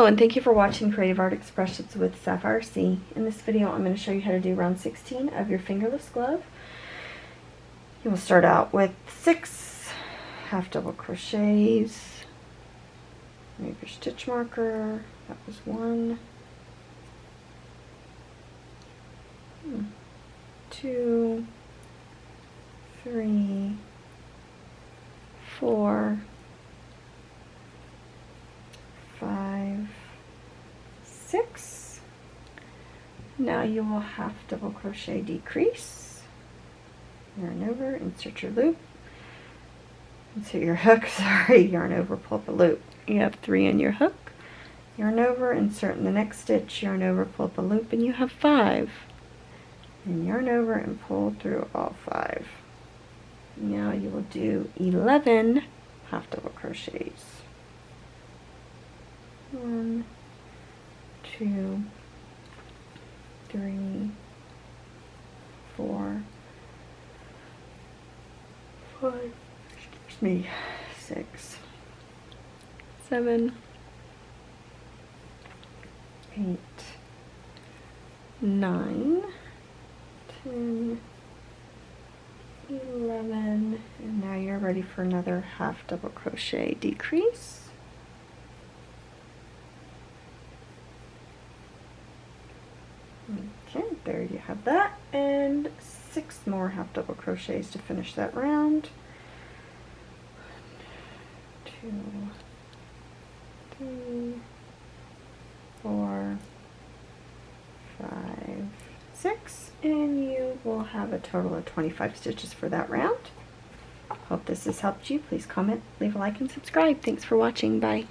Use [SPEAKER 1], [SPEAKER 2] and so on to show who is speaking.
[SPEAKER 1] Hello and thank you for watching Creative Art Expressions with Sapphire C. In this video I'm going to show you how to do round 16 of your fingerless glove. You will start out with 6 half double crochets. Move your stitch marker. That was 1, 2, 3, 4, 5, 6. Now you will half double crochet decrease, yarn over, insert your loop, insert your hook, yarn over, pull up a loop. You have 3 in your hook, yarn over, insert in the next stitch, yarn over, pull up a loop, and you have 5. And yarn over and pull through all 5. Now you will do 11 half double crochets. 1, 2, 3, 4, 5, excuse me, 6, 7, 8, 9, 10, 11, and now you're ready for another half double crochet decrease. Okay, there you have that, and 6 more half double crochets to finish that round. 1, 2, 3, 4, 5, 6, and you will have a total of 25 stitches for that round. Hope this has helped you. Please comment, leave a like, and subscribe. Thanks for watching. Bye.